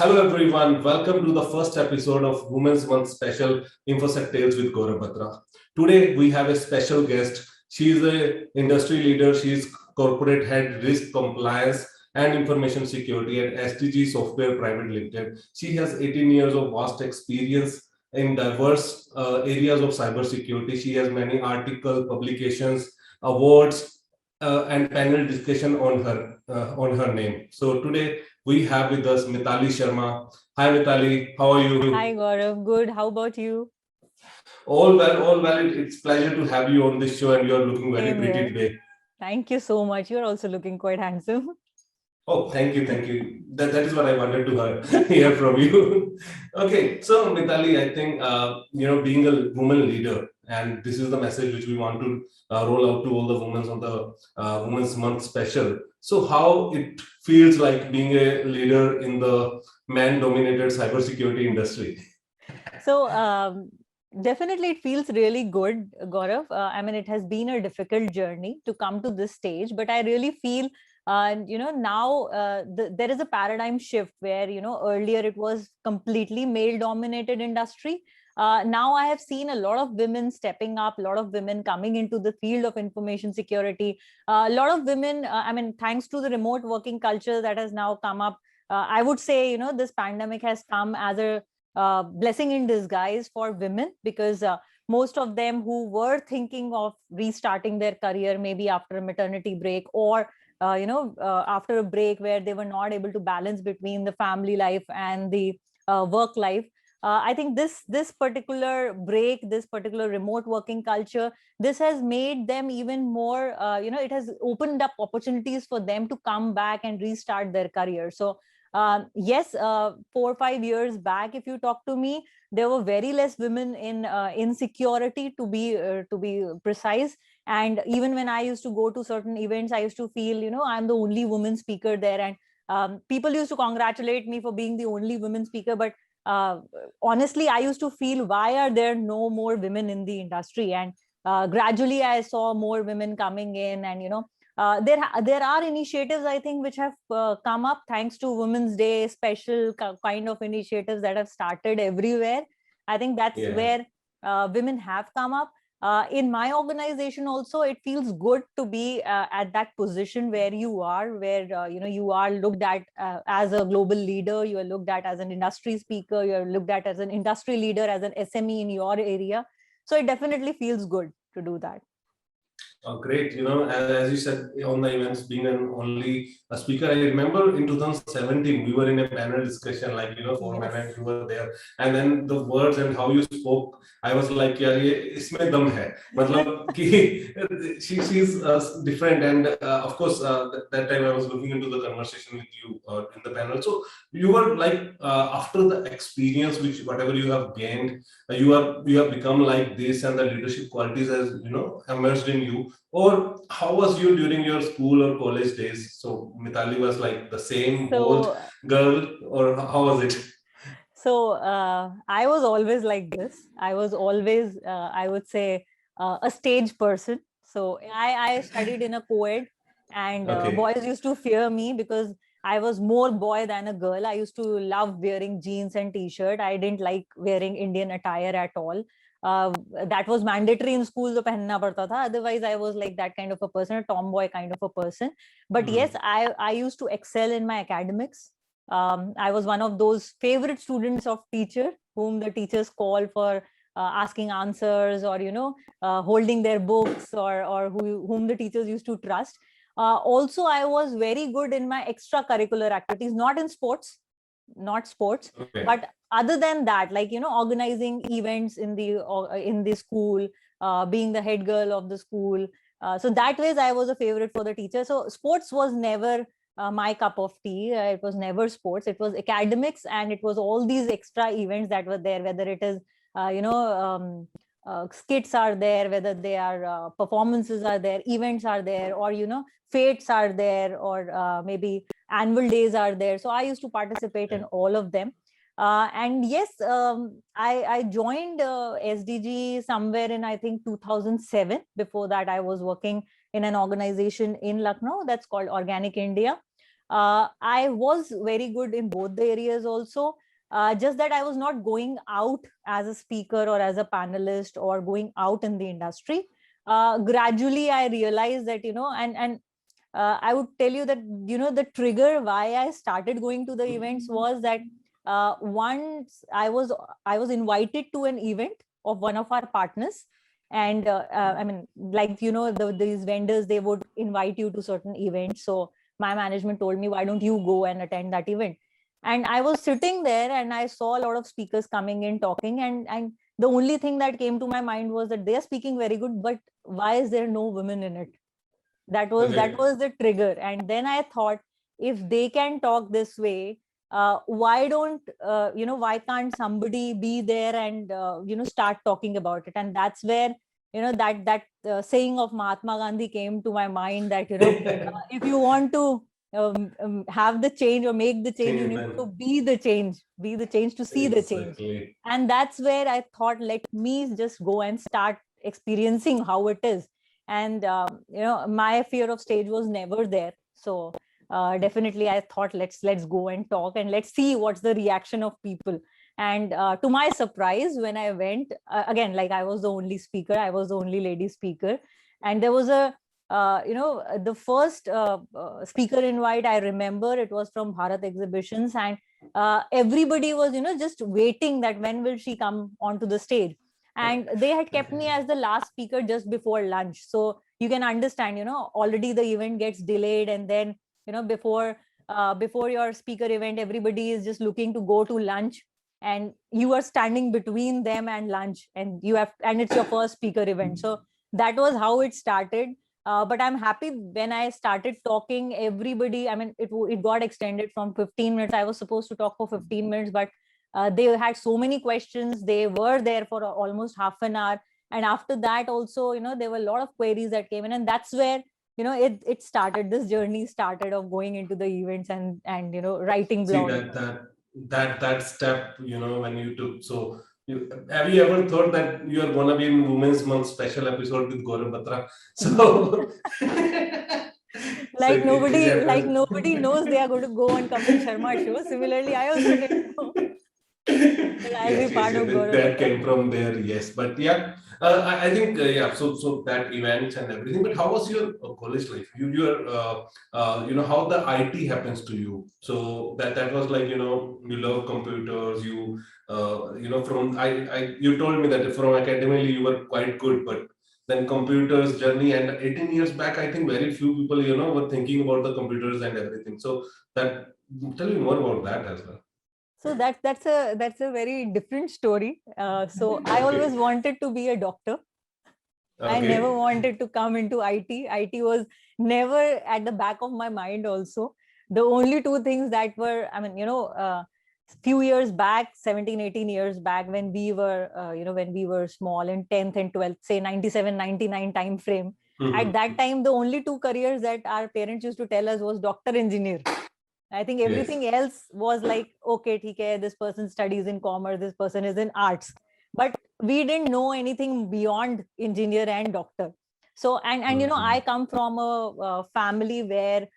Hello everyone, welcome to the first episode of Women's Month special Infosec Tales with Gaurav Batra. Today we have a special guest. She is a industry leader. She is corporate head risk compliance and information security at STG Software Private Limited. She has 18 years of vast experience in diverse areas of cybersecurity. She has many articles, publications, awards, and panel discussion on her name. So today we have with us Meetali Sharma. Hi Meetali, how are you? Hi Gaurav, good. How about you? All well, all well. It's pleasure to have you on this show, and you're looking very Same pretty here. today. Thank you so much. You're also looking quite handsome. Oh, thank you, thank you. That is what I wanted to hear from you. Okay, so Meetali, I think being a woman leader, and this is the message which we want to roll out to all the women on the Women's Month special. So, how it feels like being a leader in the man-dominated cybersecurity industry? So definitely it feels really good, Gaurav. I mean, it has been a difficult journey to come to this stage, but I really feel now there is a paradigm shift where, earlier it was completely male dominated industry. Now I have seen a lot of women stepping up, a lot of women coming into the field of information security, a lot of women, thanks to the remote working culture that has now come up. I would say, this pandemic has come as a blessing in disguise for women, because most of them who were thinking of restarting their career maybe after a maternity break, or after a break where they were not able to balance between the family life and the work life. I think this particular break, this particular remote working culture, this has made them even more, it has opened up opportunities for them to come back and restart their career. So yes, 4 or 5 years back, if you talk to me, there were very less women in security, to be precise. And even when I used to go to certain events, I used to feel, I'm the only woman speaker there, and people used to congratulate me for being the only women speaker. But honestly, I used to feel, why are there no more women in the industry? And gradually I saw more women coming in, and there are initiatives, I think, which have come up thanks to Women's Day, special kind of initiatives that have started everywhere. I think that's where women have come up. In my organization also, it feels good to be at that position where you are, where you are looked at as a global leader, you are looked at as an industry speaker, you are looked at as an industry leader, as an SME in your area. So it definitely feels good to do that. Oh, great. As you said on the events, being only a speaker, I remember in 2017, we were in a panel discussion, like, four men, and you were there. And then the words and how you spoke, I was like, yeah, isme dum hai. Matlab, she's different. And of course, that time I was looking into the conversation with you in the panel. So you were like, after the experience, which whatever you have gained, you have become like this, and the leadership qualities has emerged in you. Or how was you during your school or college days? So Meetali was like the same bold girl, or how was it? So I was always like this. I was always, I would say, a stage person. So I studied in a co-ed, and boys used to fear me because I was more boy than a girl. I used to love wearing jeans and t-shirt. I didn't like wearing Indian attire at all. That was mandatory in school, so pehenna padta tha. Otherwise, I was like that kind of a person, a tomboy kind of a person. But yes, I used to excel in my academics. I was one of those favorite students of teacher whom the teachers call for asking answers, or holding their books, or whom the teachers used to trust. Also, I was very good in my extracurricular activities, not in sports, not sports, but other than that, like organizing events in the school, being the head girl of the school. So that ways I was a favorite for the teacher. So sports was never my cup of tea. It was never sports. It was academics, and it was all these extra events that were there, whether it is skits are there, whether they are performances are there, events are there, or fates are there, or maybe annual days are there. So I used to participate in all of them. And yes, I joined SDG somewhere in, I think, 2007. Before that, I was working in an organization in Lucknow that's called Organic India. I was very good in both the areas also. Just that I was not going out as a speaker or as a panelist or going out in the industry. Gradually, I realized that, and I would tell you that, the trigger why I started going to the events was that once I was invited to an event of one of our partners. And I mean, like, these vendors, they would invite you to certain events. So my management told me, why don't you go and attend that event? And I was sitting there and I saw a lot of speakers coming in talking, and the only thing that came to my mind was that they're speaking very good, but why is there no women in it? That was the trigger. And then I thought, if they can talk this way, why don't why can't somebody be there and start talking about it? And that's where that saying of Mahatma Gandhi came to my mind, that if you want to have the change or make the change, you need to be the change to see the change. Exactly. And that's where I thought, let me just go and start experiencing how it is. And my fear of stage was never there. So definitely I thought, let's go and talk, and let's see what's the reaction of people. And to my surprise, when I went, again, like, I was the only speaker, I was the only lady speaker. And there was a the first speaker invite, I remember it was from Bharat Exhibitions. And everybody was just waiting that when will she come onto the stage. And they had kept me as the last speaker just before lunch. So you can understand, already the event gets delayed, and then before your speaker event, everybody is just looking to go to lunch, and you are standing between them and lunch, and it's your first speaker event. So that was how it started. But I'm happy when I started talking, everybody, I mean, it got extended from 15 minutes. I was supposed to talk for 15 minutes, but they had so many questions. They were there for almost half an hour. And after that also, there were a lot of queries that came in. And that's where, it started, this journey started of going into the events and writing See, blogs. that step, when you took. So, have you ever thought that you are gonna be in Women's Month special episode with Gaurav Batra? So, so it happened. Nobody knows they are going to go on Kapil Sharma show. Similarly, I also didn't know that I'll be Yes, yes, part yes, of Gaurav that Batra. came from there. Yes, but yeah, I think yeah. So that events and everything. But how was your college life? How the IT happens to you. So that was like, you love computers. From you told me that from academically you were quite good, but then computers journey, and 18 years back, I think very few people were thinking about the computers and everything. So that, tell me more about that as well. So that's a very different story. So I always Okay. wanted to be a doctor. I never Okay. wanted to come into IT. IT was never at the back of my mind also. The only two things that were, I mean, few years back, 17, 18 years back, when we were, when we were small in 10th and 12th, say 97, 99 time frame. At Mhm. that time, the only two careers that our parents used to tell us was doctor, engineer. I think Yes. everything else was like, okay, theek hai, this person studies in commerce, this person is in arts. But we didn't know anything beyond engineer and doctor. So, and I Okay. come from a family where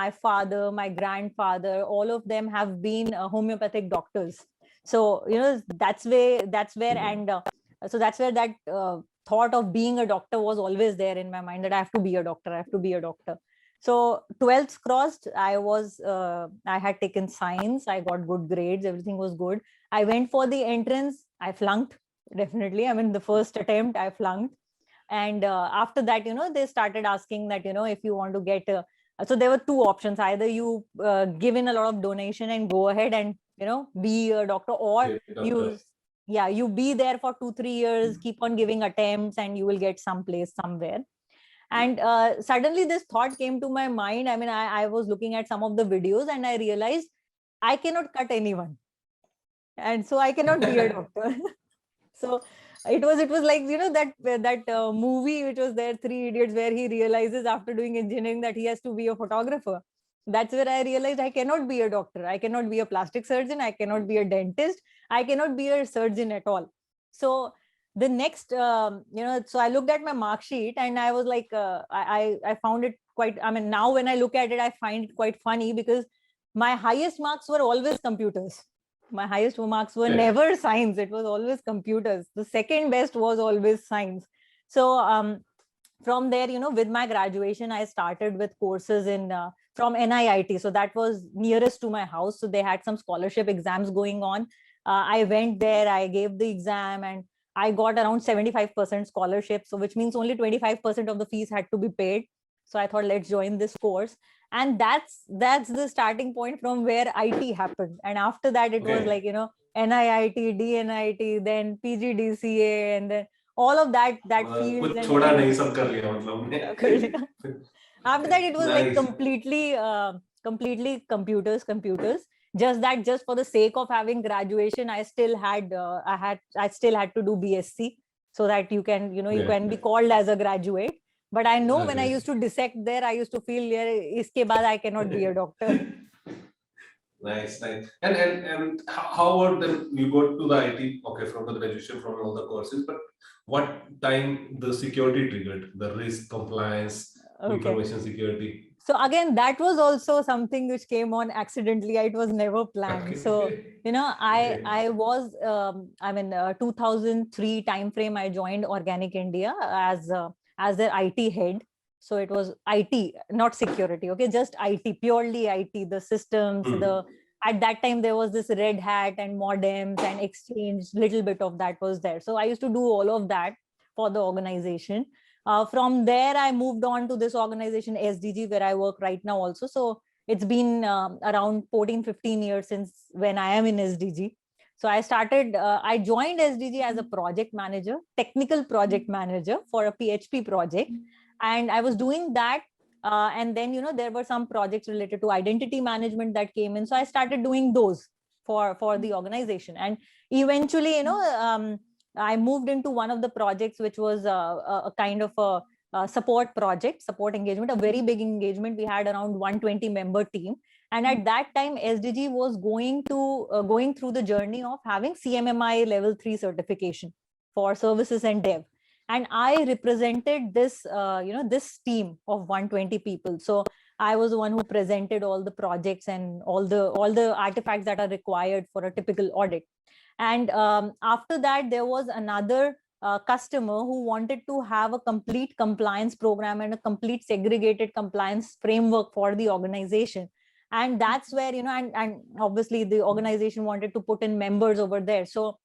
my father, my grandfather, all of them have been homeopathic doctors. So, that's where, and so that's where that thought of being a doctor was always there in my mind, that I have to be a doctor, I have to be a doctor. So 12th crossed, I had taken science, I got good grades, everything was good. I went for the entrance, I flunked, definitely. I mean, the first attempt, I flunked. And after that, they started asking that, if you want to get, so there were two options. Either you give in a lot of donation and go ahead and, be a doctor, or Okay, doctor. you, yeah, you be there for 2, 3 years, keep on giving attempts, and you will get someplace somewhere. And suddenly this thought came to my mind. I mean, I was looking at some of the videos and I realized I cannot cut anyone. And so I cannot be a doctor. So it was like, that movie which was there, Three Idiots, where he realizes after doing engineering that he has to be a photographer. That's where I realized I cannot be a doctor, I cannot be a plastic surgeon, I cannot be a dentist, I cannot be a surgeon at all. So the next, so I looked at my mark sheet and I was like, I found it quite, I mean, now when I look at it, I find it quite funny because my highest marks were always computers. My highest marks were never science. It was always computers. The second best was always science. So from there, with my graduation, I started with courses in from NIIT. So that was nearest to my house. So they had some scholarship exams going on. I went there, I gave the exam, and I got around 75% scholarship. So which means only 25% of the fees had to be paid. So I thought, let's join this course. And that's the starting point from where IT happened. And after that, it was like, NIIT, DNIT, then PGDCA, and then all of that fields. कुछ छोड़ा नहीं, सब कर लिया मतलब हमने. After that, it was like Nice. completely computers. Just for the sake of having graduation, I still had to do BSc, so that you can you can be called as a graduate. But I know when I used to dissect there, I used to feel, iske baad I cannot be a doctor. Nice. And how about then you go to the IT, okay, from the graduation, from all the courses, but what time the security triggered, the risk, compliance, information security? So again, that was also something which came on accidentally. It was never planned. So, I was, 2003 timeframe, I joined Organic India as their IT head. So it was IT, not security. Okay, just IT, purely IT, the systems, at that time there was this Red Hat and modems and Exchange, little bit of that was there. So I used to do all of that for the organization. From there, I moved on to this organization, SDG, where I work right now also. So it's been around 14-15 years since when I am in SDG. So I joined SDG as a project manager, technical project manager for a PHP project. And I was doing that. And then, there were some projects related to identity management that came in. So I started doing those for the organization. And eventually, I moved into one of the projects, which was a kind of a support engagement, a very big engagement. We had around 120 member team. And at that time, SDG was going through the journey of having CMMi level 3 certification for services and dev. And I represented this, this team of 120 people. So I was the one who presented all the projects and all the artifacts that are required for a typical audit. And after that, there was another customer who wanted to have a complete compliance program and a complete segregated compliance framework for the organization. And that's where, and obviously the organization wanted to put in members over there. So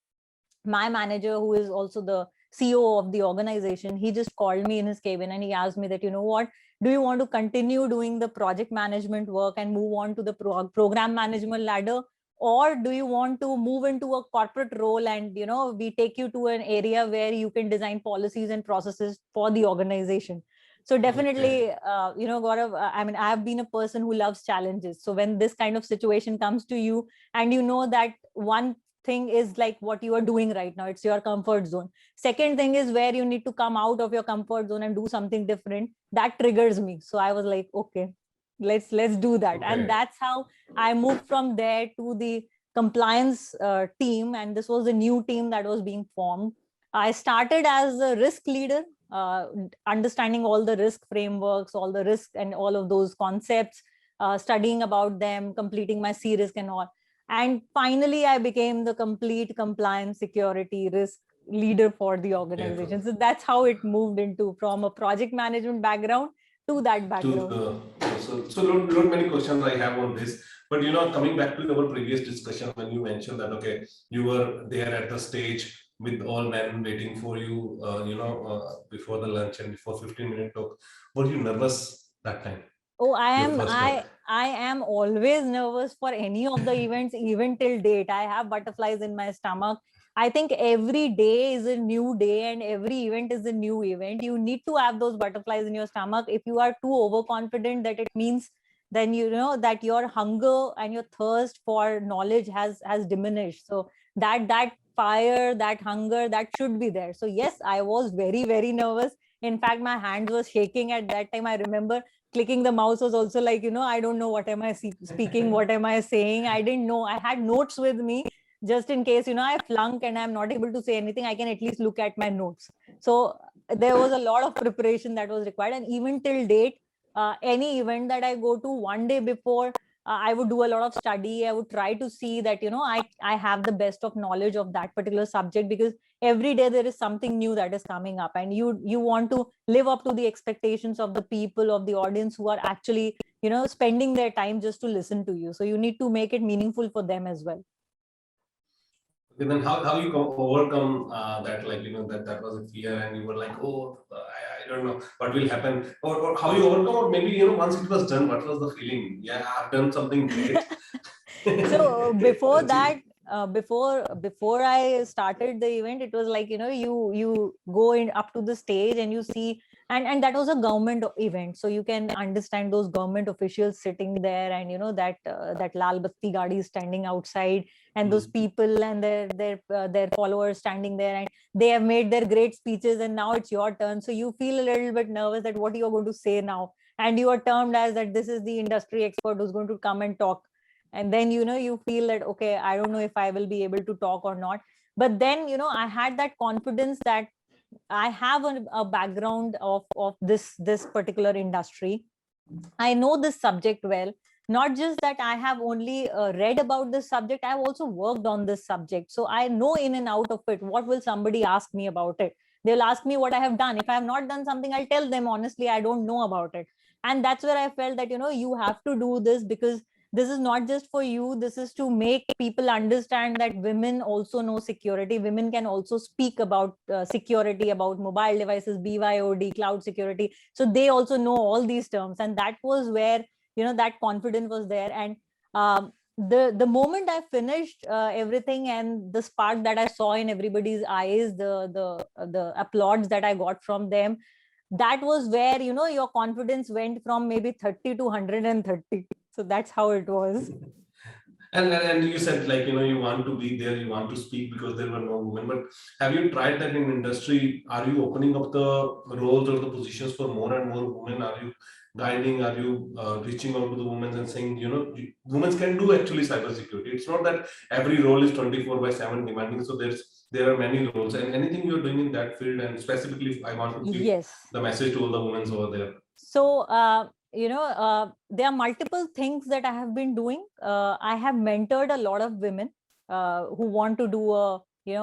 my manager, who is also the CEO of the organization, he just called me in his cabin and he asked me that, what, do you want to continue doing the project management work and move on to the program management ladder? Or do you want to move into a corporate role and, we take you to an area where you can design policies and processes for the organization? So definitely, Gaurav, I have been a person who loves challenges. So when this kind of situation comes to you and that one thing is like what you are doing right now, it's your comfort zone. Second thing is where you need to come out of your comfort zone and do something different. That triggers me. So I was like, okay, let's do that. And that's how I moved from there to the compliance team. And this was a new team that was being formed. I started as a risk leader, understanding all the risk frameworks, all the risk and all of those concepts, studying about them, completing my C-risk and all. And finally, I became the complete compliance security risk leader for the organization. So that's how it moved into from a project management background to that background. So not many questions I have on this, but coming back to our previous discussion when you mentioned that okay, you were there at the stage with all men waiting for you, before the lunch and before 15-minute talk. Were you nervous that time? Oh, I am always nervous for any of the events, even till date. I have butterflies in my stomach. I think every day is a new day and every event is a new event. You need to have those butterflies in your stomach. If you are too overconfident, that it means then that your hunger and your thirst for knowledge has diminished. So that fire, that hunger, that should be there. So yes, I was very, very nervous. In fact, my hands was shaking at that time. I remember clicking the mouse was also like, I don't know what am I speaking, what am I saying? I didn't know. I had notes with me, just in case, I flunk and I'm not able to say anything, I can at least look at my notes. So there was a lot of preparation that was required. And even till date, any event that I go to, one day before, I would do a lot of study. I would try to see that, I have the best of knowledge of that particular subject, because every day there is something new that is coming up, and you want to live up to the expectations of the people, of the audience who are actually, spending their time just to listen to you. So you need to make it meaningful for them as well. Okay, then how you overcome that, like, that was a fear and you were like, oh, I don't know what will happen, or how you overcome, or maybe, once it was done, what was the feeling? Yeah, I've done something great. So before that, before I started the event, it was like, you go in up to the stage and you see, and that was a government event, so you can understand those government officials sitting there, and that lal batti gadi standing outside, and those people and their followers standing there, and they have made their great speeches, and now it's your turn. So you feel a little bit nervous that what you're going to say now, and you are termed as that this is the industry expert who's going to come and talk. And then you feel that, okay, I don't know if I will be able to talk or not. But then I had that confidence that I have a background of this particular industry. I know this subject well. Not just that I have only read about this subject, I've also worked on this subject, so I know in and out of it. What will somebody ask me about it? They'll ask me what I have done. If I have not done something, I'll tell them honestly I don't know about it. And that's where I felt that you have to do this, because this is not just for you. This is to make people understand that women also know security. Women can also speak about security, about mobile devices, BYOD, cloud security. So they also know all these terms. And that was where that confidence was there. And the moment I finished everything, and the spark that I saw in everybody's eyes, the applause that I got from them, that was where your confidence went from maybe 30 to 130. So that's how it was. And you said, like, you want to be there, you want to speak because there were no women. But have you tried that in industry? Are you opening up the roles or the positions for more and more women? Are you guiding? Are you reaching out to the women and saying, women can do actually cybersecurity? It's not that every role is 24/7 demanding. So there are many roles, and anything you're doing in that field. And specifically, I want to give Yes. the message to all the women over there. So there are multiple things that I have been doing. I have mentored a lot of women who want to do a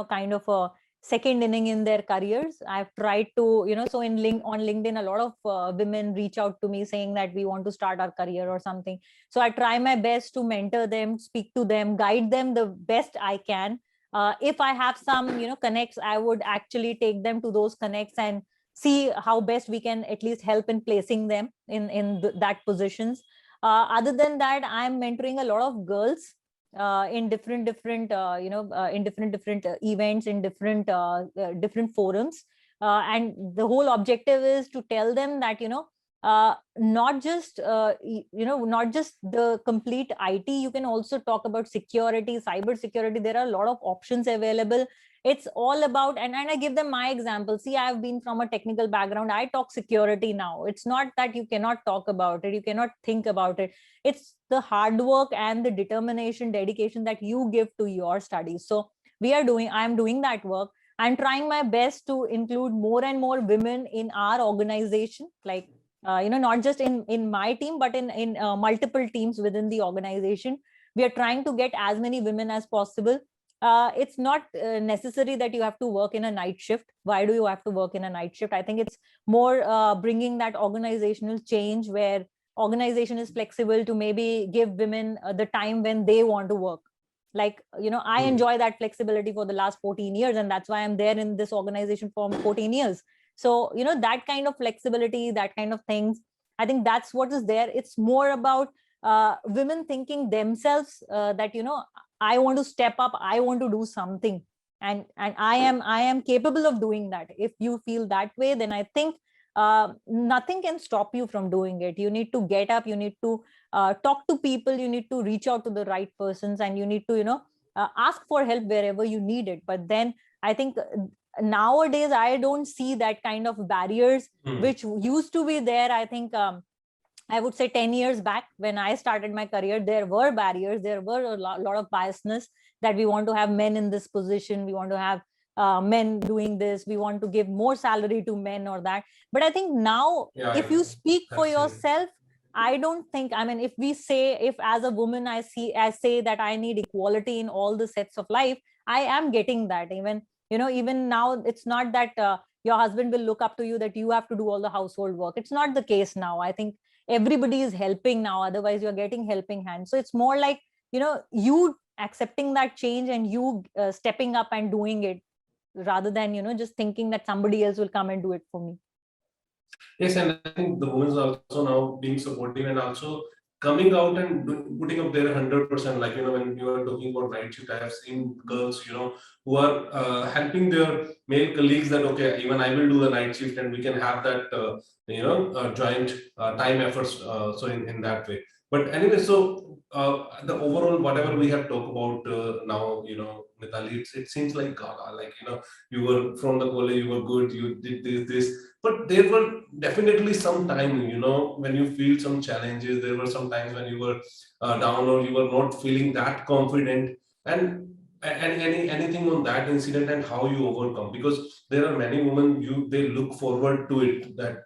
kind of a second inning in their careers. I've tried to so on LinkedIn, a lot of women reach out to me saying that we want to start our career or something. So I try my best to mentor them, speak to them, guide them the best I can. If I have some connects, I would actually take them to those connects and see how best we can at least help in placing them in that positions. Other than that, I'm mentoring a lot of girls in different in different events, in different forums, and the whole objective is to tell them that not just not just the complete IT. You can also talk about security, cyber security. There are a lot of options available. It's all about, and I give them my example. See, I've been from a technical background. I talk security now. It's not that you cannot talk about it, you cannot think about it. It's the hard work and the determination, dedication that you give to your studies. So I'm doing that work. I'm trying my best to include more and more women in our organization, like not just in my team, but in multiple teams within the organization. We are trying to get as many women as possible. It's not necessary that you have to work in a night shift. Why do you have to work in a night shift? I think it's more bringing that organizational change, where organization is flexible to maybe give women the time when they want to work. Like I enjoy that flexibility for the last 14 years, and that's why I'm there in this organization for 14 years. So that kind of flexibility, that kind of things, I think that's what is there. It's more about women thinking themselves that I want to step up, I want to do something, and I am capable of doing that. If you feel that way, then I think nothing can stop you from doing it. You need to get up, you need to talk to people, you need to reach out to the right persons, and you need to ask for help wherever you need it. But then I think nowadays I don't see that kind of barriers which used to be there. I think I would say 10 years back when I started my career, there were barriers, there were a lot of biasness. that we want to have men in this position, we want to have men doing this, we want to give more salary to men or that. But I think now, if you speak for yourself, I don't think, I mean, if we say, if as a woman I say that I need equality in all the sets of life, I am getting that. Even, even now, it's not that your husband will look up to you that you have to do all the household work. It's not the case now. I think everybody is helping now, otherwise you're getting helping hands. So it's more like, you accepting that change and you stepping up and doing it, rather than just thinking that somebody else will come and do it for me. Yes, and I think the women are also now being supportive and also coming out and putting up their 100%. Like, when you are talking about night shift, I have seen girls, who are helping their male colleagues that, okay, even I will do the night shift and we can have that, joint time efforts. So in that way. But anyway, so the overall, whatever we have talked about now, Meetali, it seems like, God, like, you were from the college, you were good, you did this. But there were definitely some time, when you feel some challenges. There were some times when you were down or you were not feeling that confident. And anything on that incident and how you overcome, because there are many women they look forward to it, that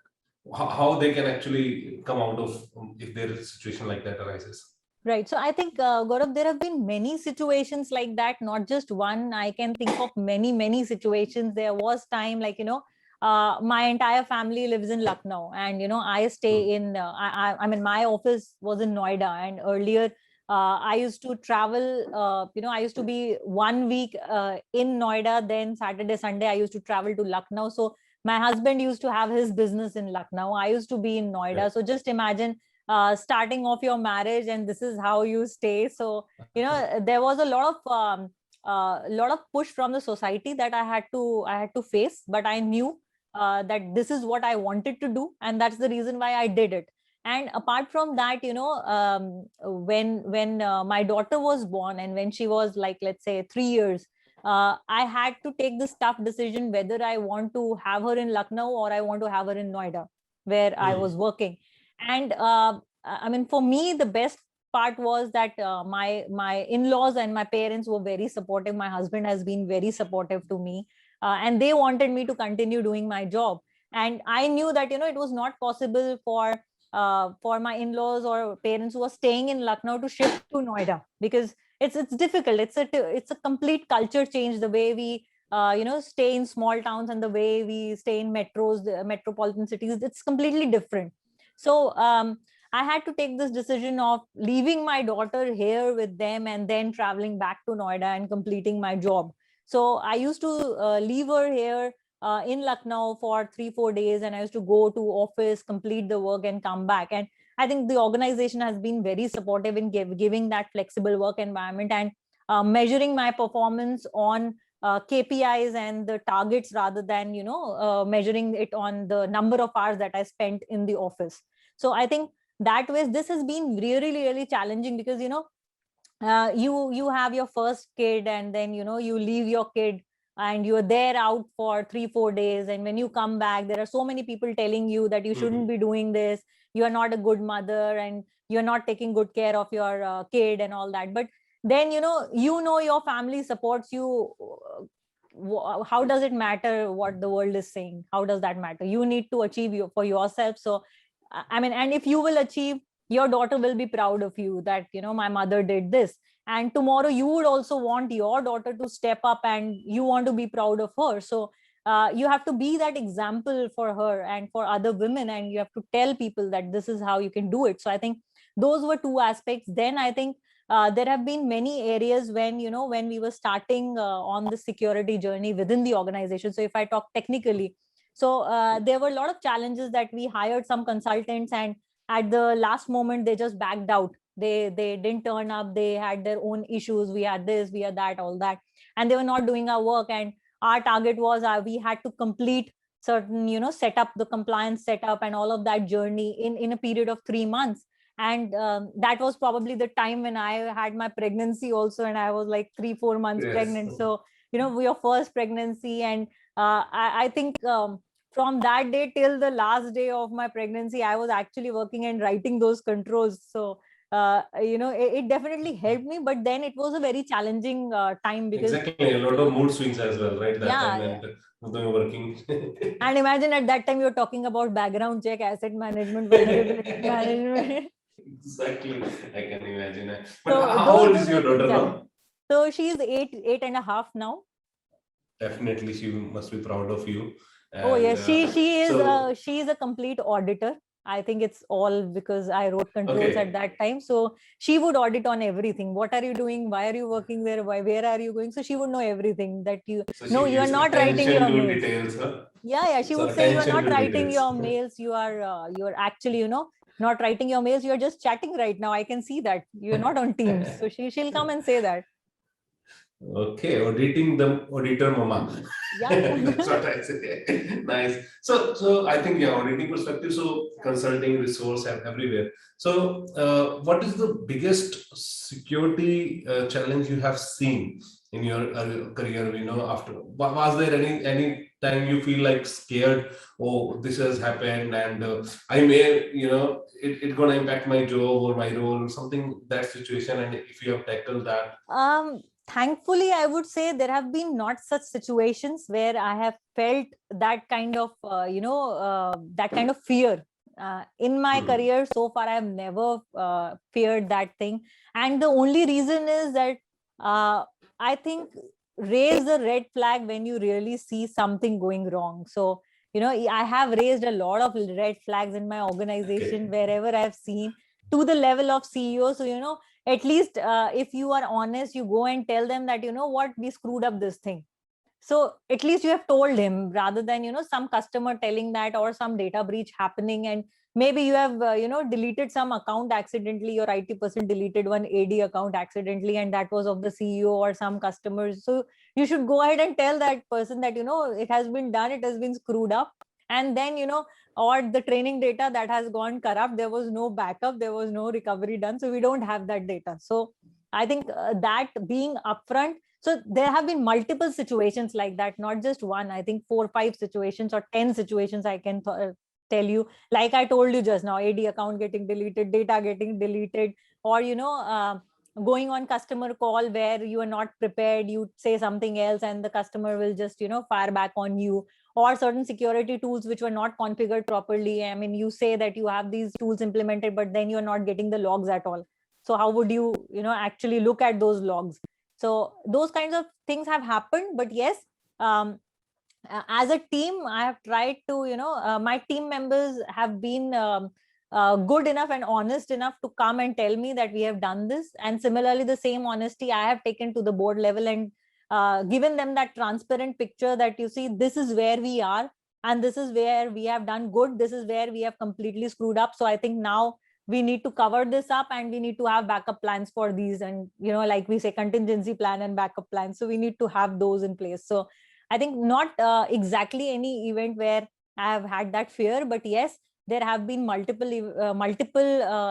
how they can actually come out of if there is a situation like that arises. Right. So I think, Gaurav, there have been many situations like that, not just one. I can think of many, many situations. There was time, like, my entire family lives in Lucknow, and, I stay in, I mean, my office was in Noida, and earlier, I used to travel, I used to be 1 week in Noida, then Saturday, Sunday, I used to travel to Lucknow. So my husband used to have his business in Lucknow. I used to be in Noida. Yeah. So just imagine starting off your marriage and this is how you stay. So there was a lot of push from the society that I had to face, but I knew that this is what I wanted to do, and that's the reason why I did it. And apart from that, when my daughter was born, and when she was, like, let's say 3 years, I had to take this tough decision whether I want to have her in Lucknow or I want to have her in Noida, where I was working. And I mean, for me, the best part was that my in-laws and my parents were very supportive. My husband has been very supportive to me, and they wanted me to continue doing my job. And I knew that it was not possible for my in-laws or parents who are staying in Lucknow to shift to Noida, because it's difficult. It's a complete culture change, the way we stay in small towns and the way we stay in metros, the metropolitan cities. It's completely different. So I had to take this decision of leaving my daughter here with them and then traveling back to Noida and completing my job. So I used to leave her here in Lucknow for 3-4 days, and I used to go to office, complete the work, and come back. And I think the organization has been very supportive in giving that flexible work environment, and measuring my performance on KPIs and the targets, rather than measuring it on the number of hours that I spent in the office. So I think that way this has been really, really challenging, because you have your first kid, and then you leave your kid and you're there out for 3-4 days, and when you come back, there are so many people telling you that you shouldn't be doing this, you are not a good mother, and you're not taking good care of your kid and all that. But then your family supports you. How does it matter what the world is saying? How does that matter? You need to achieve for yourself. So I mean, and if you will achieve, your daughter will be proud of you, that my mother did this. And tomorrow you would also want your daughter to step up, and you want to be proud of her. So you have to be that example for her and for other women, and you have to tell people that this is how you can do it. So I think those were two aspects. Then I think there have been many areas when we were starting on the security journey within the organization. So if I talk technically, so there were a lot of challenges that we hired some consultants, and at the last moment they just backed out. They didn't turn up. They had their own issues. We had this, we had that, all that, and they were not doing our work. And our target was we had to complete certain set up the compliance setup and all of that journey in a period of 3 months. And that was probably the time when I had my pregnancy also, and I was like 3-4 months pregnant. So your first pregnancy. And I think from that day till the last day of my pregnancy, I was actually working and writing those controls. So it definitely helped me, but then it was a very challenging time because exactly, a lot of mood swings as well, right? That time, yeah. and when you're working. And imagine at that time you're talking about background check, asset management, vulnerability management. Exactly, I can imagine. But So how those old is those your are some daughter challenges. now? So she's eight and a half now. Definitely, she must be proud of you. Oh And yes, so, she is a complete auditor. I think it's all because I wrote controls at okay, that time. So she would audit on everything. What are you doing? Why are you working there? Where are you going? So she would know everything that you so no, she you are gives not writing attention your to mails. details, huh? Yeah, she So would say you are attention not to writing details. your mails. You are actually, not writing your mails. You're just chatting right now. I can see that you're not on Teams. So she'll come and say that. Okay, auditing the auditor mama. Yeah. That's what I say. Nice. So I think, yeah, auditing perspective, so consulting resource everywhere. So what is the biggest security challenge you have seen in your career? After was there any time you feel like scared? Oh, this has happened, and I may, it gonna impact my job or my role or something, that situation. And if you have tackled that. Thankfully, I would say there have been not such situations where I have felt that kind of, that kind of fear. In my Hmm. career so far, I have never feared that thing. And the only reason is that I think raise the red flag when you really see something going wrong. So, I have raised a lot of red flags in my organization Okay. wherever I've seen to the level of CEO. So, at least if you are honest, you go and tell them that, what, we screwed up this thing. So at least you have told him, rather than, some customer telling that, or some data breach happening, and maybe you have, deleted some account accidentally. Your IT person deleted one AD account accidentally, and that was of the CEO or some customers. So you should go ahead and tell that person that, it has been done, it has been screwed up. And then, or the training data that has gone corrupt, there was no backup, there was no recovery done, so we don't have that data. So I think that being upfront. So there have been multiple situations like that, not just one. I think 4 or 5 situations or 10 situations I can tell you. Like I told you just now, AD account getting deleted, data getting deleted, or going on customer call where you are not prepared. You say something else, and the customer will just fire back on you. Or certain security tools which were not configured properly. I mean, you say that you have these tools implemented, but then you're not getting the logs at all. So how would you actually look at those logs? So those kinds of things have happened. But yes, as a team, I have tried to, my team members have been good enough and honest enough to come and tell me that we have done this. And similarly, the same honesty I have taken to the board level, and given them that transparent picture that, you see, this is where we are, and this is where we have done good, this is where we have completely screwed up. So I think now we need to cover this up, and we need to have backup plans for these. And like we say, contingency plan and backup plans, so we need to have those in place. So I think not exactly any event where I have had that fear, but yes, there have been multiple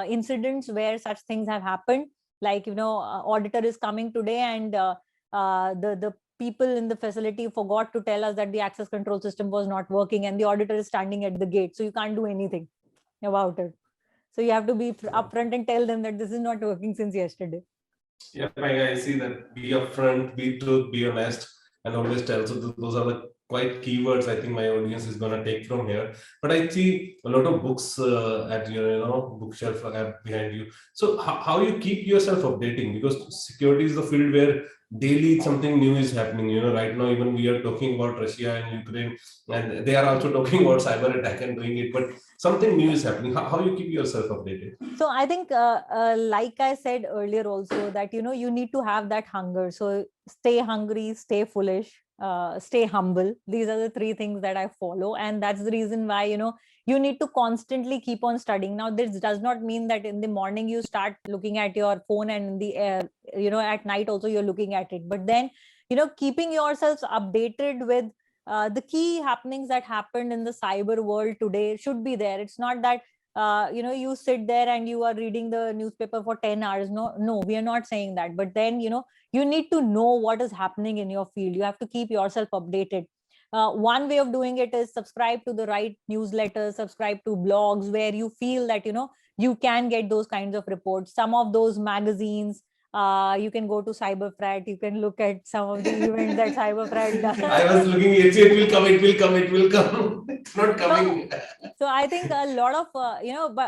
incidents where such things have happened. Like, auditor is coming today, and the people in the facility forgot to tell us that the access control system was not working, and the auditor is standing at the gate, so you can't do anything about it. So you have to be upfront and tell them that this is not working since yesterday. Yeah, I see that. Be upfront, be truth, be honest, and always tell. So those are the quite keywords I think my audience is gonna take from here. But I see a lot of books at your bookshelf behind you. So how you keep yourself updating, because security is the field where daily something new is happening. Right now even we are talking about Russia and Ukraine, and they are also talking about cyber attack and doing it. But something new is happening. How you keep yourself updated? So I think like I said earlier also, that you need to have that hunger. So stay hungry, stay foolish, stay humble. These are the 3 things that I follow, and that's the reason why you need to constantly keep on studying. Now this does not mean that in the morning you start looking at your phone, and in the at night also you're looking at it. But then keeping yourselves updated with the key happenings that happened in the cyber world today should be there. It's not that you sit there and you are reading the newspaper for 10 hours. No, we are not saying that. But then you need to know what is happening in your field. You have to keep yourself updated. One way of doing it is subscribe to the right newsletters, subscribe to blogs where you feel that, you can get those kinds of reports. Some of those magazines, you can go to Cyberfrat, you can look at some of the events that Cyberfrat does. I was looking, it will come, it will come, it will come. It's not coming. So I think a lot of,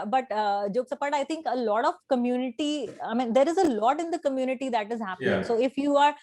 but jokes apart, I think a lot of community, I mean, there is a lot in the community that is happening. Yeah. So if you are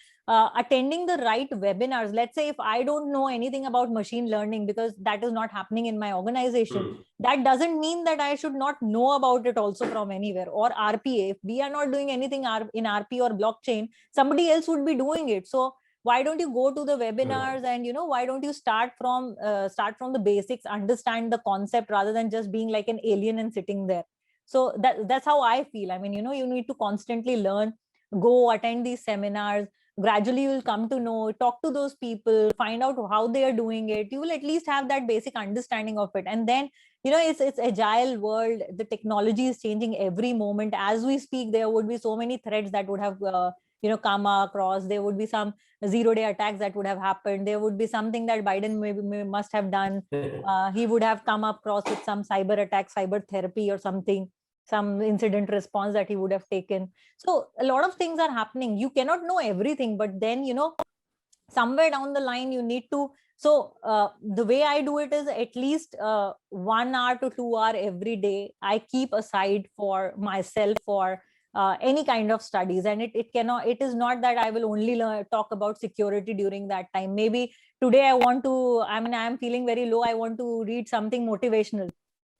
attending the right webinars, let's say if I don't know anything about machine learning because that is not happening in my organization, that doesn't mean that I should not know about it also from anywhere. Or RPA, if we are not doing anything in RP or blockchain, somebody else would be doing it. So why don't you go to the webinars and why don't you start from the basics, understand the concept rather than just being like an alien and sitting there. So that's how I feel. I mean, you need to constantly learn, go attend these seminars. Gradually you will come to know, talk to those people, find out how they are doing it. You will at least have that basic understanding of it. And then it's agile world. The technology is changing every moment as we speak. There would be so many threats that would have come across. There would be some zero-day attacks that would have happened. There would be something that Biden must have done. He would have come across with some cyber attack, cyber therapy or something, some incident response that he would have taken. So a lot of things are happening. You cannot know everything, but then, somewhere down the line you need to. So the way I do it is at least 1 hour to 2 hour every day I keep aside for myself for any kind of studies. And it is not that I will only talk about security during that time. Maybe today I am feeling very low, I want to read something motivational,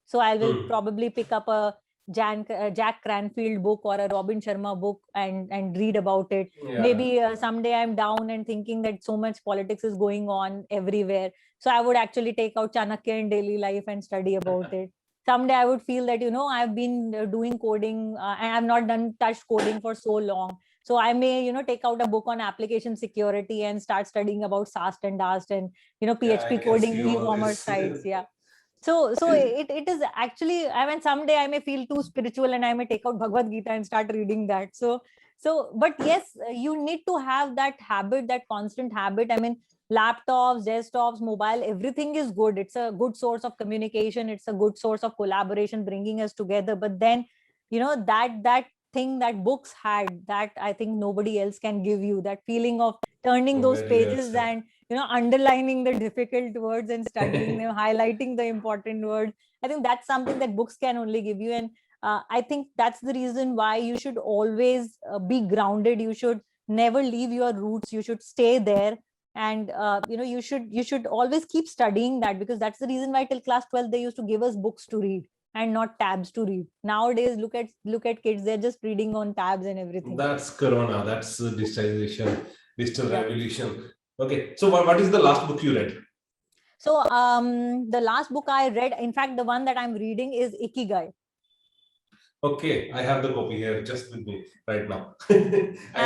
so I will probably pick up a Jack Cranfield book or a Robin Sharma book and read about it. Maybe someday I'm down and thinking that so much politics is going on everywhere, so I would actually take out Chanakya in daily life and study about it. Someday I would feel that I've been doing coding and I've not touched coding for so long, so I may take out a book on application security and start studying about SAST and DAST and PHP coding, e-commerce sites. So it is actually, I mean, someday I may feel too spiritual and I may take out Bhagavad Gita and start reading that. So but yes, you need to have that habit, that constant habit. I mean, laptops, desktops, mobile, everything is good. It's a good source of communication. It's a good source of collaboration, bringing us together. But then, that thing that books had, that I think nobody else can give you, that feeling of turning those pages and underlining the difficult words and studying them, highlighting the important words. I think that's something that books can only give you. And I think that's the reason why you should always be grounded. You should never leave your roots. You should stay there. And you should always keep studying that, because that's the reason why till class 12 they used to give us books to read and not tabs to read. Nowadays, look at kids, they're just reading on tabs and everything. That's Corona. That's digitization, digital revolution. Okay. So what is the last book you read? So the last book I read, in fact, the one that I'm reading is Ikigai. Okay, I have the copy here just with me right now. I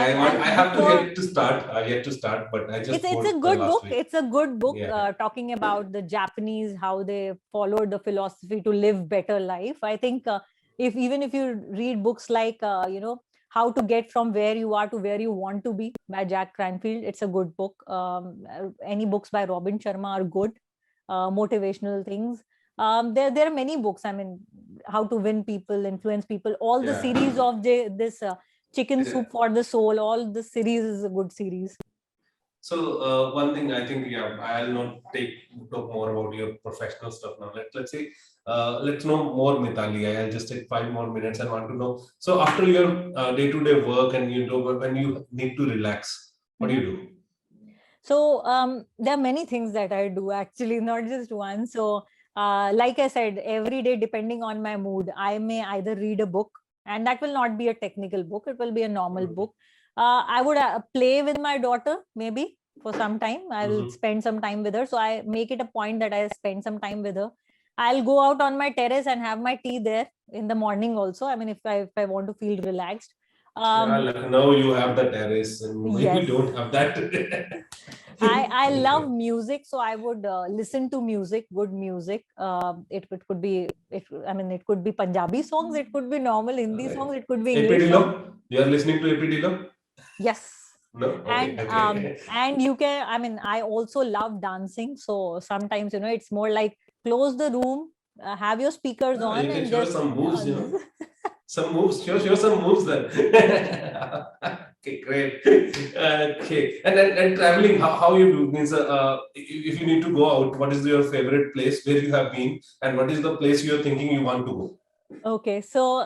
have yet to start, but I just. It's a good book. Week. It's a good book talking about the Japanese, how they followed the philosophy to live better life. I think if you read books like How to Get from Where You Are to Where You Want to Be by Jack Cranfield, it's a good book. Any books by Robin Sharma are good. Motivational things. There are many books. I mean, How to Win People, Influence People, all the series of this Chicken Soup for the Soul, all the series is a good series. So one thing I think, I'll not talk more about your professional stuff now. Let's say let's know more, Meetali. I'll just take 5 more minutes. I want to know. So after your day-to-day work and when you need to relax, what do you do? So there are many things that I do, actually, not just one. So like I said, every day, depending on my mood, I may either read a book, and that will not be a technical book. It will be a normal book. I would play with my daughter, maybe for some time. I will spend some time with her. So I make it a point that I spend some time with her. I'll go out on my terrace and have my tea there in the morning also. I mean, if I want to feel relaxed. Now you have the terrace, and we don't have that. I love music, so I would listen to music, good music. It could be Punjabi songs, it could be normal Hindi songs, it could be English songs. You are listening to EP01? Yes. No? Okay, okay. And you can, I mean, I also love dancing. So sometimes, it's more like close the room, have your speakers on, You can and show just some moves, dance. Some moves, show some moves then. Okay, great. Okay, and traveling, how you do? Means, if you need to go out, what is your favorite place where you have been, and what is the place you are thinking you want to go? Okay, so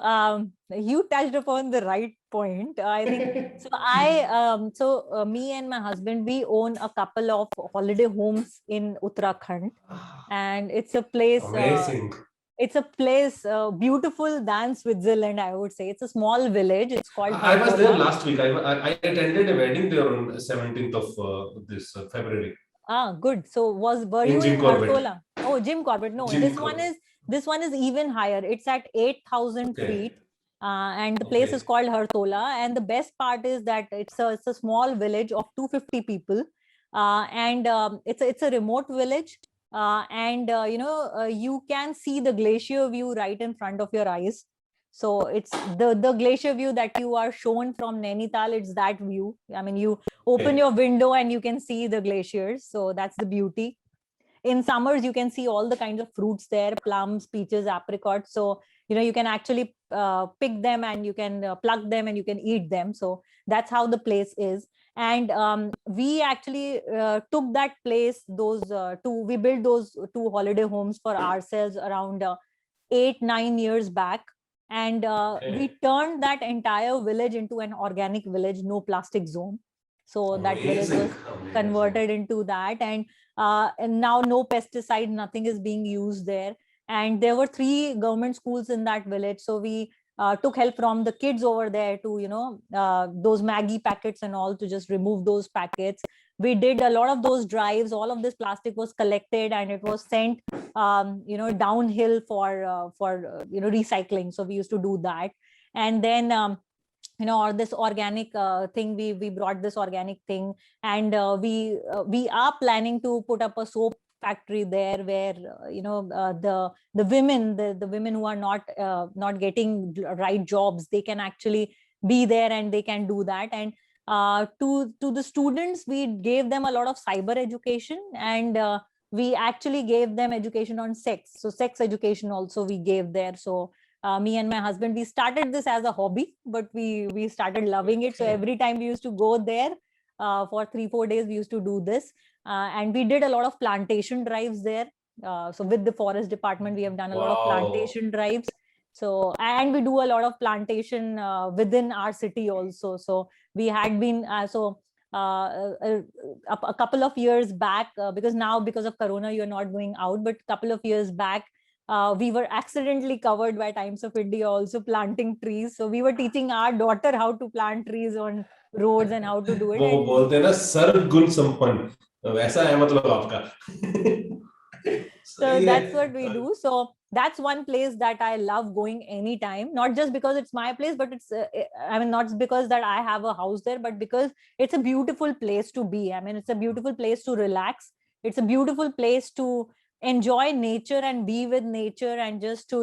you touched upon the right point. I think so. Me and my husband, we own a couple of holiday homes in Uttarakhand, and it's a place. Amazing. It's a place, beautiful than Switzerland, I would say. It's a small village. It's called I was there Hartola. last week. I attended a wedding there on 17th of this February Ah, good. So were in you in Jim Corbett. Hartola? Oh, Jim Corbett. No, Jim Corbett. this one is even higher. It's at 8,000 Okay. feet. And the place is Okay. called Hartola. And the best part is that it's a small village of 250 people. And it's a remote village. You can see the glacier view right in front of your eyes. So it's the glacier view that you are shown from Nainital. It's that view. I mean, you open Okay. your window and you can see the glaciers. So that's the beauty. In summers, you can see all the kinds of fruits there: plums, peaches, apricots. So you can actually pick them, and you can pluck them, and you can eat them. So that's how the place is. And we actually took that place, those we built those two holiday homes for ourselves around 8-9 years back. And we Okay. turned that entire village into an organic village, no plastic zone. So that village Amazing. was Amazing. converted into that. And now no pesticide, nothing is being used there. And there were 3 government schools in that village. So we took help from the kids over there to, those Maggie packets and all, to just remove those packets. We did a lot of those drives. All of this plastic was collected and it was sent downhill for recycling. So we used to do that. And then or this organic thing, we brought this organic thing. And we are planning to put up a soap factory there, where the women, the women who are not getting right jobs, they can actually be there and they can do that. And to the students, we gave them a lot of cyber education. And we actually gave them education on sex. So sex education also we gave there. So me and my husband, we started this as a hobby, but we started loving it. So Okay. every time we used to go there for 3-4 days, we used to do this. And we did a lot of plantation drives there. So with the forest department, we have done a lot of Wow. plantation drives. So, and we do a lot of plantation within our city also. So we had been a couple of years back, because now, because of corona, you're not going out, but a couple of years back, we were accidentally covered by Times of India also planting trees. So we were teaching our daughter how to plant trees on roads and how to do it. वो And बोलते हैं ना सर्वगुण संपन्न, वैसा है मतलब आपका. so सही है. that's what we do. So that's one place that I love going anytime, not just because it's my place, but I mean, not because that I have a house there, but because it's a beautiful place to be. I mean, it's a beautiful place to relax. It's a beautiful place to enjoy nature and be with nature, and just to,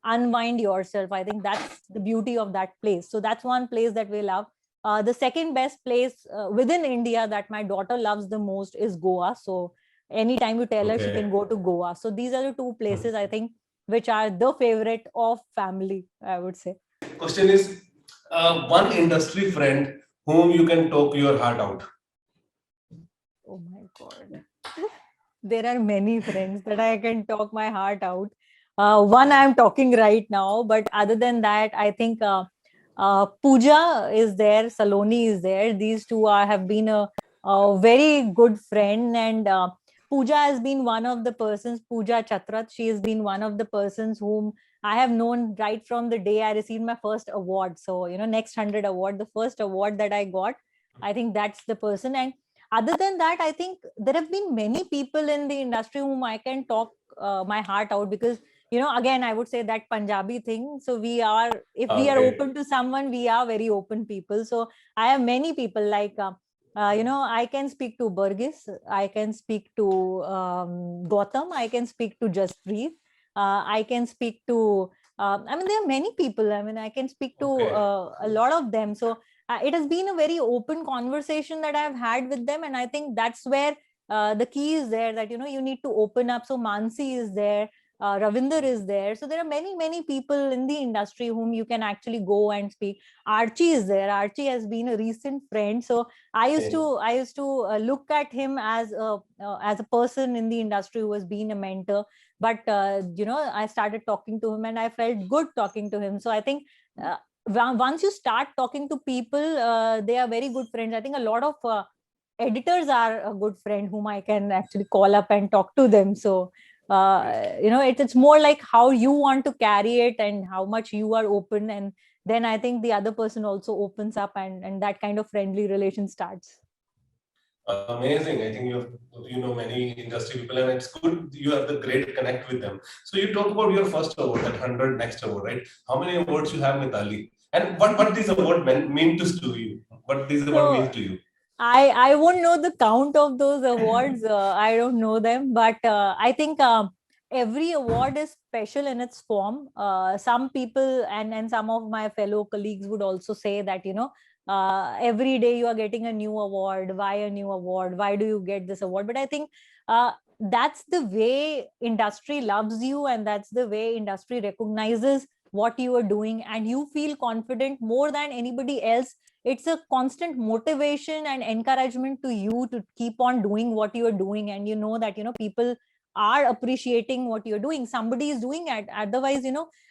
unwind yourself. I think that's the beauty of that place. So that's one place that we love. The second best place within India that my daughter loves the most is Goa. So anytime you tell her, she can Okay. go to Goa. So these are the two places, I think, which are the favorite of family, I would say. Question is, one industry friend whom you can talk your heart out. Oh my God. There are many friends that I can talk my heart out. One I'm talking right now, but other than that, I think Pooja is there, Saloni is there. These two have been a very good friend. And Pooja has been one of the persons, Pooja Chatrat, she has been one of the persons whom I have known right from the day I received my first award. So, Next 100 award, the first award that I got, I think that's the person. And other than that, I think there have been many people in the industry whom I can talk my heart out, because again, I would say that Punjabi thing. So if we are Okay. open to someone, we are very open people. So I have many people like I can speak to Burgess, I can speak to Gautam, I can speak to Jaspreet, I can speak to I mean, there are many people. I mean, I can speak to Okay. a lot of them. So it has been a very open conversation that I've had with them, and I think that's where the key is there, that you need to open up. So Mansi is there, Ravinder is there, so there are many people in the industry whom you can actually go and speak. Archie is there. Archie has been a recent friend, so I used to look at him as a person in the industry who has been a mentor, but I started talking to him and I felt good talking to him. So I think once you start talking to people, they are very good friends. I think a lot of editors are a good friend whom I can actually call up and talk to them. So it's more like how you want to carry it and how much you are open, and then I think the other person also opens up, and that kind of friendly relation starts. Amazing. I think you know many industry people, and it's good you have the great connect with them. So you talk about your first award, that 100 next award, right? How many awards you have, Meetali? And what this award mean to you? What this award So means to you? I won't know the count of those awards. I don't know them, but I think every award is special in its form. Some people and some of my fellow colleagues would also say that every day you are getting a new award. Why a new award? Why do you get this award? But I think that's the way industry loves you, and that's the way industry recognizes what you are doing, and you feel confident more than anybody else. It's a constant motivation and encouragement to you to keep on doing what you are doing, and that people are appreciating what you're doing. Somebody is doing it. Otherwise,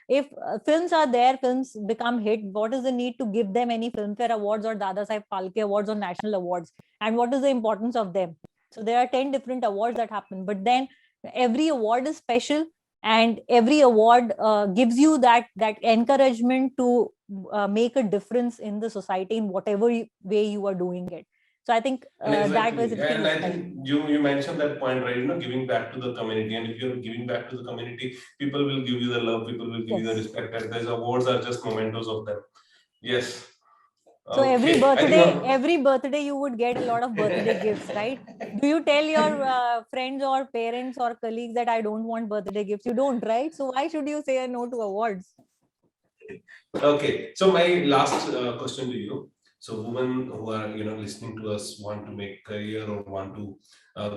if films are there, films become hit, what is the need to give them any Filmfare awards or Dada Saheb Phalke awards or national awards? And what is the importance of them? So there are 10 different awards that happen, but then every award is special, and every award gives you that encouragement to make a difference in the society in whatever way you are doing it. So I think And that was exactly, really and I special. think you mentioned that point, right? Giving back to the community, and if you're giving back to the community, people will give you the love, people will give you the Yes. respect, and these awards are just mementos of them. Yes. So Okay. I think every birthday you would get a lot of birthday gifts, right? Do you tell your friends or parents or colleagues that I don't want birthday gifts? You don't, right? So why should you say no to awards? Okay, so my last question to you. So women who are listening to us want to make career or want to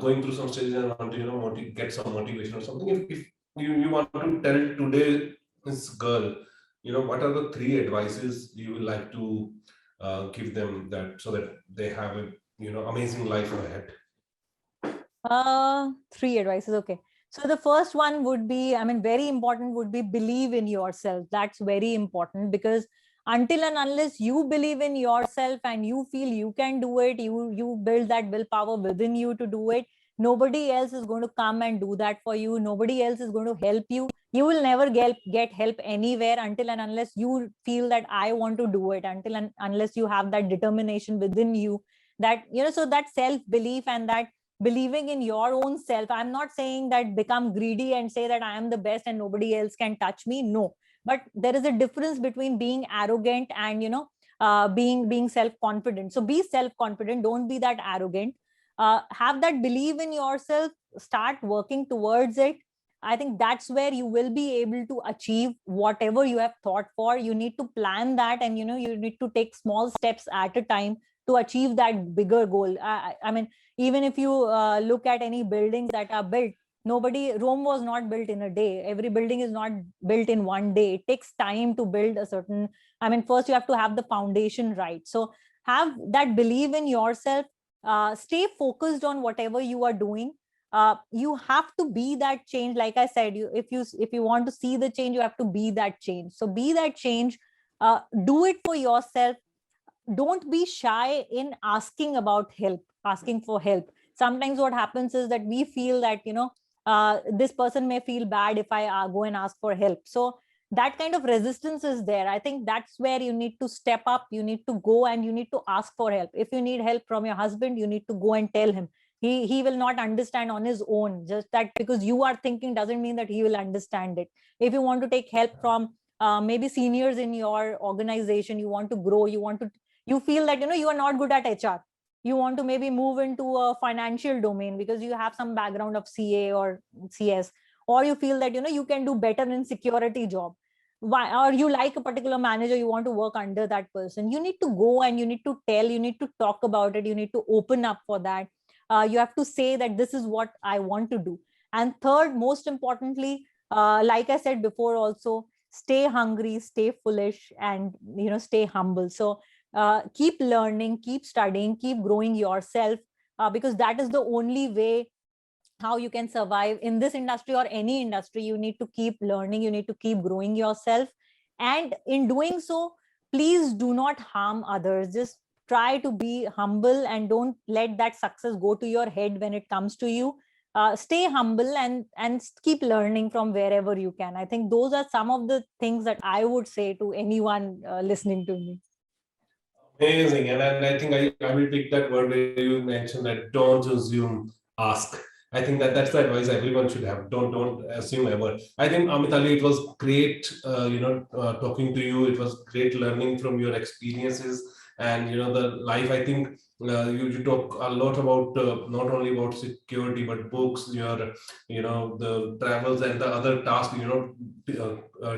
going through some stages and want to get some motivation or something. If you want to tell today this girl, what are the three advices you would like to give them that so that they have a amazing life ahead. Three advices. Okay. So the first one would be, I mean, very important would be believe in yourself. That's very important, because until and unless you believe in yourself and you feel you can do it, you build that willpower within you to do it. Nobody else is going to come and do that for you. Nobody else is going to help you. You will never get help anywhere until and unless you feel that I want to do it, until and unless you have that determination within you, that, so that self-belief and that believing in your own self. I'm not saying that become greedy and say that I am the best and nobody else can touch me. No, but there is a difference between being arrogant and being self-confident. So be self-confident, don't be that arrogant. Have that belief in yourself, start working towards it. I think that's where you will be able to achieve whatever you have thought for. You need to plan that, and you need to take small steps at a time to achieve that bigger goal. I mean, even if you look at any buildings that are built, Rome was not built in a day. Every building is not built in one day. It takes time to build a certain, I mean, first you have to have the foundation right. So have that belief in yourself. Stay focused on whatever you are doing. You have to be that change. Like I said, if you want to see the change, you have to be that change. So be that change. Do it for yourself. Don't be shy in asking for help. Sometimes what happens is that we feel that this person may feel bad if I go and ask for help. So that kind of resistance is there. I think that's where you need to step up. You need to go and you need to ask for help. If you need help from your husband, you need to go and tell him. He will not understand on his own. Just that because you are thinking doesn't mean that he will understand it. If you want to take help from maybe seniors in your organization, you want to grow, you feel that you are not good at HR, you want to maybe move into a financial domain because you have some background of CA or CS, or you feel that you can do better in security job. why, or you like a particular manager, you want to work under that person, you need to go and you need to tell, you need to talk about it, you need to open up for that. You have to say that this is what I want to do. And third, most importantly, like I said before also, stay hungry, stay foolish, and stay humble. So keep learning, keep studying, keep growing yourself, because that is the only way how you can survive in this industry or any industry. You need to keep learning, you need to keep growing yourself, and in doing so, please do not harm others. Just try to be humble and don't let that success go to your head when it comes to you. Stay humble and keep learning from wherever you can. I think those are some of the things that I would say to anyone listening to me. Amazing. And I think I will pick that word where you mentioned that don't assume, ask. I think that's the advice everyone should have. Don't assume ever. I think Amitali, it was great, talking to you. It was great learning from your experiences and the life. I think you talk a lot about not only about security but books, your the travels and the other tasks.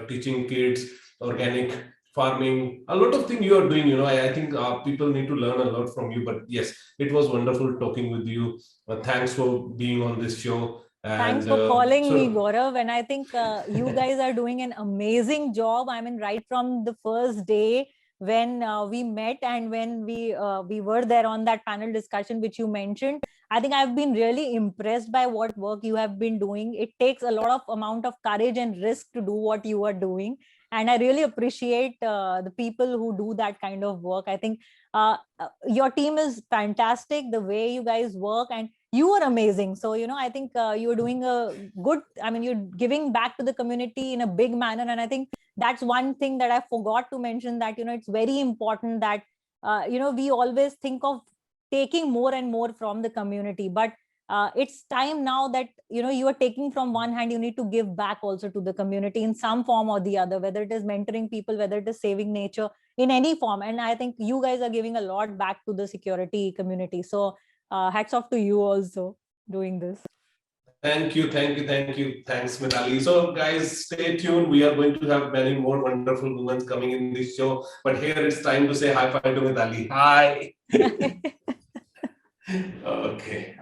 Teaching kids, organic farming, a lot of things you are doing. I think people need to learn a lot from you. But yes, it was wonderful talking with you. Thanks for being on this show. Thanks And for calling me, so Gaurav. And I think you guys are doing an amazing job. I mean, right from the first day when we met and when we were there on that panel discussion which you mentioned, I think I've been really impressed by what work you have been doing. It takes a lot of amount of courage and risk to do what you are doing, and I really appreciate the people who do that kind of work. I think your team is fantastic, the way you guys work, and you are amazing. So I think you're doing a good, I mean, you're giving back to the community in a big manner. And I think that's one thing that I forgot to mention, that it's very important that we always think of taking more and more from the community, but it's time now that you are taking from one hand, you need to give back also to the community in some form or the other, whether it is mentoring people, whether it is saving nature, in any form. And I think you guys are giving a lot back to the security community. So hats off to you also doing this. thank you, thanks, Meetali. So guys, stay tuned. We are going to have many more wonderful women coming in this show. But here it's time to say high five to Meetali. Hi. Okay.